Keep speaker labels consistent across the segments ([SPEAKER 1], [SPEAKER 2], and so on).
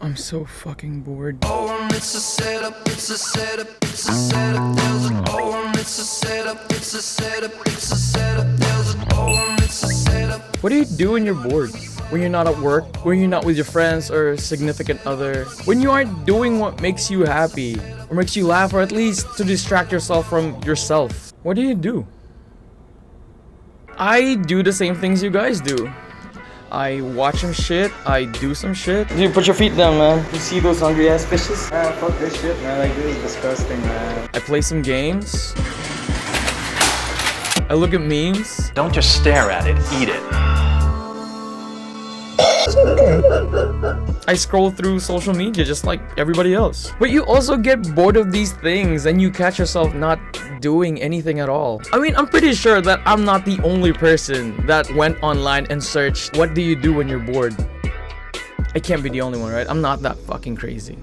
[SPEAKER 1] I'm so fucking bored.
[SPEAKER 2] Oh, it's a setup, it's a setup, it's a setup. There's an oh, it's a setup, it's a setup, it's a setup. There's an oh, it's a setup.
[SPEAKER 1] What do you do when you're bored? When you're not at work? When you're not with your friends or significant other? When you aren't doing what makes you happy or makes you laugh, or at least to distract yourself from yourself? What do? I do the same things you guys do. I watch some shit, I do some shit. Dude, put your feet down, man. You see those hungry ass fishes?
[SPEAKER 3] Man, fuck this shit, man. Like, this is disgusting, man.
[SPEAKER 1] I play some games. I look at memes.
[SPEAKER 4] Don't just stare at it, eat it.
[SPEAKER 1] I scroll through social media just like everybody else. But you also get bored of these things and you catch yourself not doing anything at all. I mean, I'm pretty sure that I'm not the only person that went online and searched, what do you do when you're bored? I can't be the only one, right? I'm not that fucking crazy.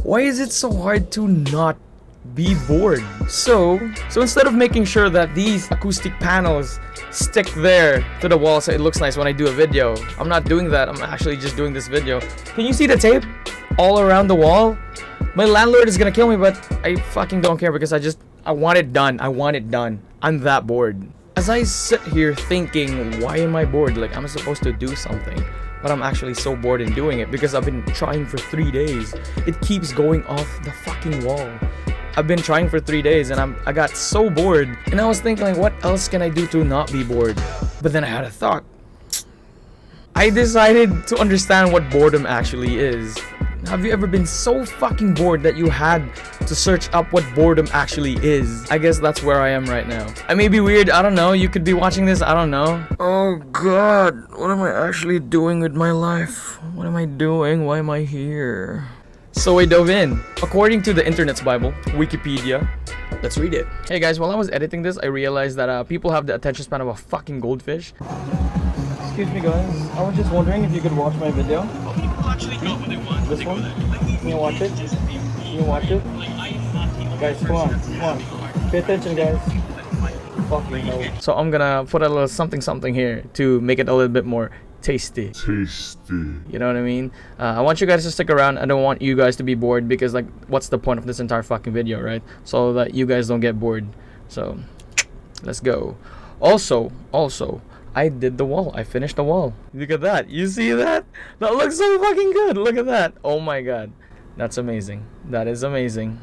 [SPEAKER 1] Why is it so hard to not be bored? So instead of making sure that these acoustic panels stick there to the wall so it looks nice when I do a video, I'm not doing that. I'm actually just doing this video. Can you see the tape all around the wall? My landlord is gonna kill me, but I fucking don't care because I want it done. I want it done. I'm that bored. As I sit here thinking, why am I bored? Like, I'm supposed to do something, but I'm actually so bored in doing it because I've been trying for 3 days. It keeps going off the fucking wall. I've been trying for 3 days and I got so bored, and I was thinking, like, what else can I do to not be bored? But then I had a thought. I decided to understand what boredom actually is. Have you ever been so fucking bored that you had to search up what boredom actually is? I guess that's where I am right now. I may be weird, I don't know. You could be watching this, I don't know. Oh god, what am I actually doing with my life? What am I doing? Why am I here? So I dove in. According to the internet's Bible, Wikipedia, let's read it. Hey guys, while I was editing this, I realized that people have the attention span of a fucking goldfish. Excuse me guys, I was just wondering if you could watch my video. This one? Can you watch it? Can you watch it? Guys, come on. Pay attention guys. Fucking no. So I'm gonna put a little something here to make it a little bit more tasty. You know what I mean? I want you guys to stick around. I don't want you guys to be bored because, like, what's the point of this entire fucking video, right? So that you guys don't get bored. So let's go. Also, I did the wall. I finished the wall. Look at that. You see that? That looks so fucking good. Look at that. Oh my god. That's amazing. That is amazing.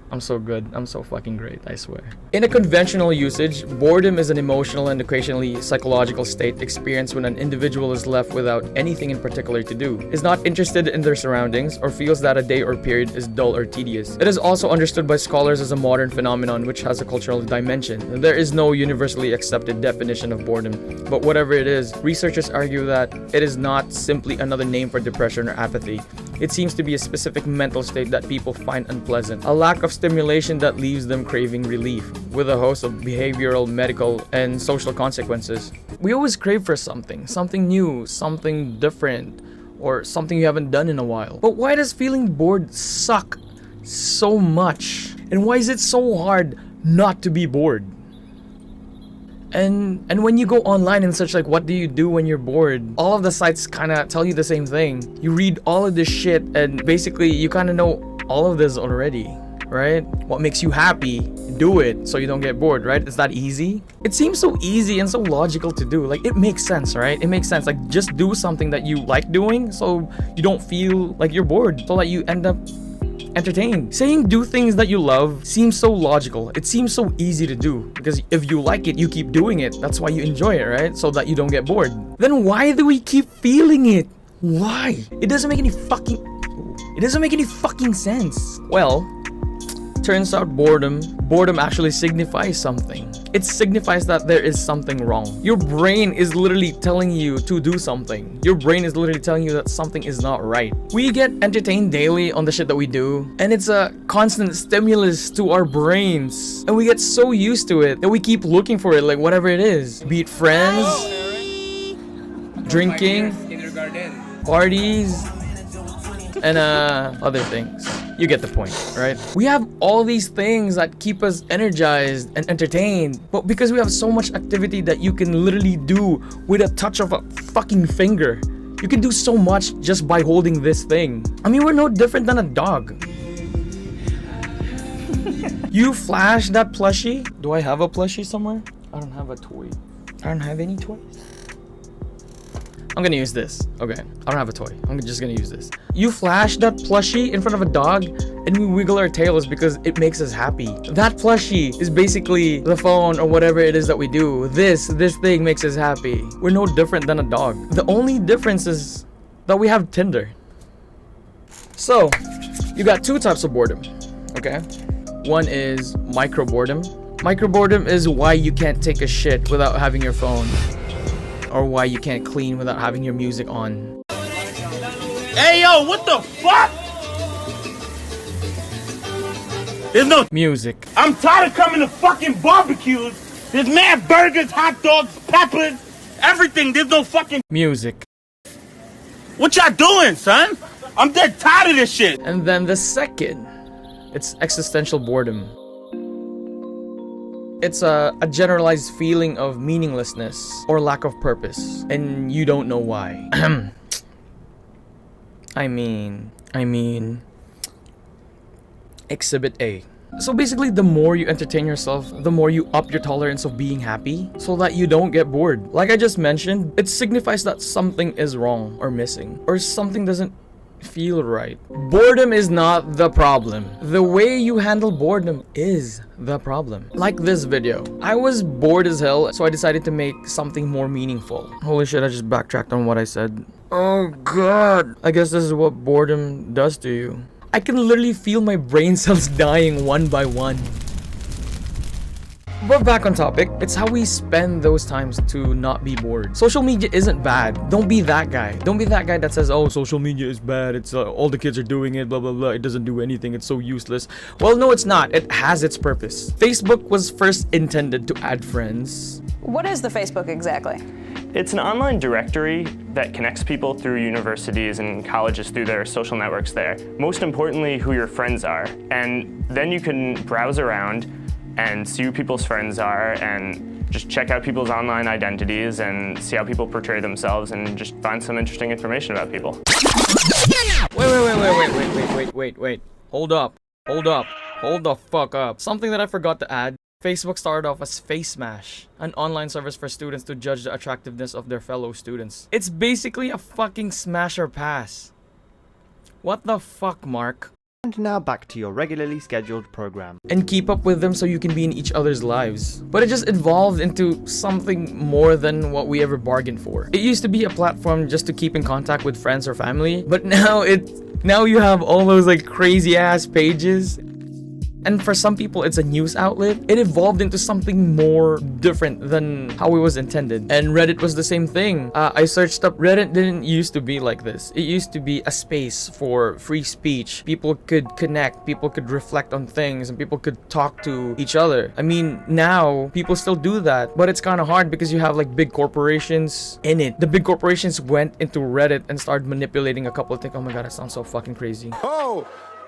[SPEAKER 1] I'm so good. I'm so fucking great, I swear. In a conventional usage, boredom is an emotional and occasionally psychological state experienced when an individual is left without anything in particular to do, is not interested in their surroundings, or feels that a day or period is dull or tedious. It is also understood by scholars as a modern phenomenon which has a cultural dimension. There is no universally accepted definition of boredom, but whatever it is, researchers argue that it is not simply another name for depression or apathy. It seems to be a specific mental state that people find unpleasant, a lack of stimulation that leaves them craving relief, with a host of behavioral, medical, and social consequences. We always crave for something new, something different, or something you haven't done in a while. But why does feeling bored suck so much? And why is it so hard not to be bored? And when you go online and search, like, what do you do when you're bored? All of the sites kind of tell you the same thing. You read all of this shit and basically you kind of know all of this already, right? What makes you happy, do it so you don't get bored, right? It's that easy. It seems so easy and so logical to do. Like, it makes sense, right? It makes sense. Like, just do something that you like doing so you don't feel like you're bored, so that you end up entertained. Saying do things that you love seems so logical. It seems so easy to do because if you like it, you keep doing it. That's why you enjoy it, right? So that you don't get bored. Then why do we keep feeling it? Why? It doesn't make any fucking sense. Well, turns out boredom actually signifies something. It signifies that there is something wrong. Your brain is literally telling you to do something. Your brain is literally telling you that something is not right. We get entertained daily on the shit that we do, and it's a constant stimulus to our brains. And we get so used to it that we keep looking for it, like whatever it is. Be it friends, drinking, parties, and other things. You get the point, right? We have all these things that keep us energized and entertained, but because we have so much activity that you can literally do with a touch of a fucking finger, You can do so much just by holding this thing. I mean, we're no different than a dog. You flash that plushie. Do I have a plushie somewhere? I don't have a toy. I don't have any toys. I'm gonna use this. Okay, I don't have a toy. I'm just gonna use this. You flash that plushie in front of a dog and we wiggle our tails because it makes us happy. That plushie is basically the phone or whatever it is that we do. This thing makes us happy. We're no different than a dog. The only difference is that we have Tinder. So, you got two types of boredom, okay? One is micro boredom. Micro boredom is why you can't take a shit without having your phone. Or why you can't clean without having your music on.
[SPEAKER 5] Hey yo, what the fuck? There's no
[SPEAKER 1] music.
[SPEAKER 5] I'm tired of coming to fucking barbecues. There's mad burgers, hot dogs, peppers, everything. There's no fucking
[SPEAKER 1] music.
[SPEAKER 5] What y'all doing, son? I'm dead tired of this shit.
[SPEAKER 1] And then the second, it's existential boredom. It's a generalized feeling of meaninglessness or lack of purpose, and you don't know why. I mean, Exhibit A. So basically, the more you entertain yourself, the more you up your tolerance of being happy so that you don't get bored. Like I just mentioned, it signifies that something is wrong or missing, or something doesn't feel right. Boredom is not the problem. The way you handle boredom is the problem. Like this video. I was bored as hell, so I decided to make something more meaningful. Holy shit, I just backtracked on what I said. Oh god. I guess this is what boredom does to you. I can literally feel my brain cells dying one by one. But back on topic, it's how we spend those times to not be bored. Social media isn't bad. Don't be that guy. Don't be that guy that says, oh, social media is bad. It's all the kids are doing it, blah, blah, blah. It doesn't do anything. It's so useless. Well, no, it's not. It has its purpose. Facebook was first intended to add friends.
[SPEAKER 6] What is the Facebook exactly?
[SPEAKER 4] It's an online directory that connects people through universities and colleges through their social networks there. Most importantly, who your friends are. And then you can browse around and see who people's friends are and just check out people's online identities and see how people portray themselves and just find some interesting information about people.
[SPEAKER 1] Wait. Hold up. Hold the fuck up. Something that I forgot to add. Facebook started off as Face Smash, an online service for students to judge the attractiveness of their fellow students. It's basically a fucking smash or pass. What the fuck, Mark?
[SPEAKER 7] And now back to your regularly scheduled program.
[SPEAKER 1] And keep up with them so you can be in each other's lives. But it just evolved into something more than what we ever bargained for. It used to be a platform just to keep in contact with friends or family, but now you have all those like crazy ass pages. And for some people, it's a news outlet. It evolved into something more different than how it was intended. And Reddit was the same thing. I searched up, Reddit didn't used to be like this. It used to be a space for free speech. People could connect, people could reflect on things, and people could talk to each other. I mean, now, people still do that, but it's kind of hard because you have like big corporations in it. The big corporations went into Reddit and started manipulating a couple of things. Oh my god, it sounds so fucking crazy.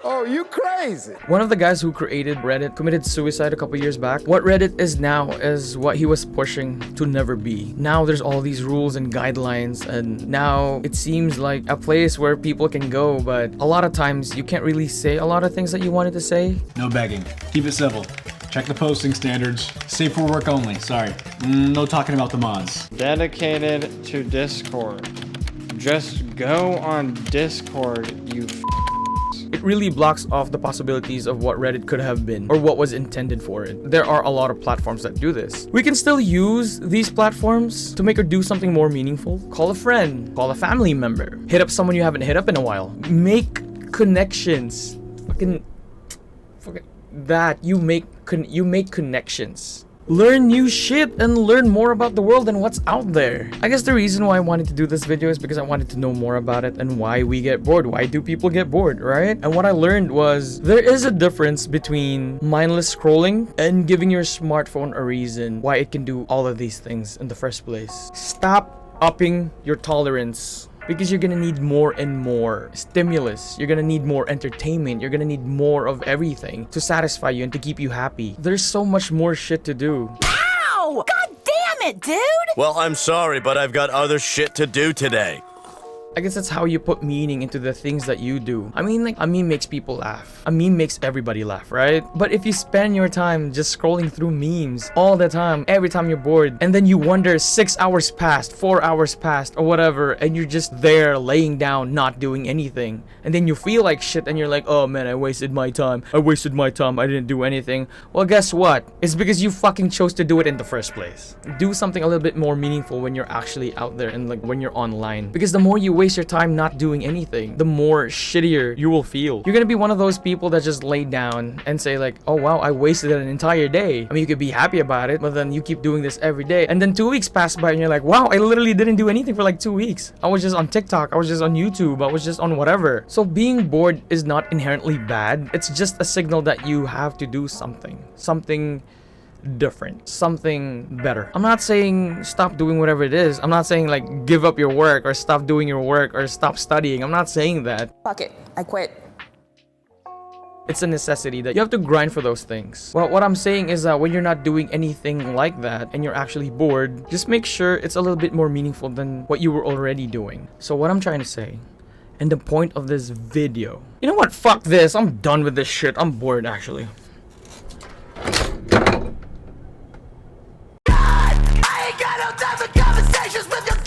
[SPEAKER 8] Oh, you crazy!
[SPEAKER 1] One of the guys who created Reddit committed suicide a couple years back. What Reddit is now is what he was pushing to never be. Now there's all these rules and guidelines, and now it seems like a place where people can go, but a lot of times you can't really say a lot of things that you wanted to say.
[SPEAKER 9] No begging. Keep it civil. Check the posting standards. Safe for work only. Sorry. No talking about the mods.
[SPEAKER 3] Dedicated to Discord. Just go on Discord, you
[SPEAKER 1] It really blocks off the possibilities of what Reddit could have been or what was intended for it. There are a lot of platforms that do this. We can still use these platforms to make or do something more meaningful. Call a friend, call a family member, hit up someone you haven't hit up in a while. Make connections. Fucking that. You make connections. Learn new shit and learn more about the world and what's out there. I guess the reason why I wanted to do this video is because I wanted to know more about it and why we get bored. Why do people get bored, right? And what I learned was there is a difference between mindless scrolling and giving your smartphone a reason why it can do all of these things in the first place. Stop upping your tolerance. Because you're gonna need more and more stimulus. You're gonna need more entertainment. You're gonna need more of everything to satisfy you and to keep you happy. There's so much more shit to do.
[SPEAKER 10] Ow! God damn it, dude!
[SPEAKER 11] Well, I'm sorry, but I've got other shit to do today.
[SPEAKER 1] I guess that's how you put meaning into the things that you do. I mean, like, a meme makes people laugh. A meme makes everybody laugh, right? But if you spend your time just scrolling through memes all the time, every time you're bored, and then you wonder 6 hours passed, 4 hours passed, or whatever, and you're just there laying down, not doing anything, and then you feel like shit, and you're like, oh man, I wasted my time. I didn't do anything. Well, guess what? It's because you fucking chose to do it in the first place. Do something a little bit more meaningful when you're actually out there and like when you're online. Because the more you waste your time not doing anything, the more shittier you will feel. You're gonna be one of those people that just lay down and say like, oh wow, I wasted an entire day. I mean, you could be happy about it, but then you keep doing this every day. And then 2 weeks pass by and you're like, wow, I literally didn't do anything for like 2 weeks. I was just on TikTok, I was just on YouTube, I was just on whatever. So being bored is not inherently bad. It's just a signal that you have to do something different, something better. I'm not saying stop doing whatever it is. I'm not saying like give up your work or stop doing your work or stop studying. I'm not saying that.
[SPEAKER 6] Fuck it, I quit.
[SPEAKER 1] It's a necessity that you have to grind for those things. Well, what I'm saying is that when you're not doing anything like that and you're actually bored, just make sure it's a little bit more meaningful than what you were already doing. So what I'm trying to say, and the point of this video, you know what? Fuck this. I'm done with this shit. I'm bored actually.
[SPEAKER 2] I ain't got no time for conversations with your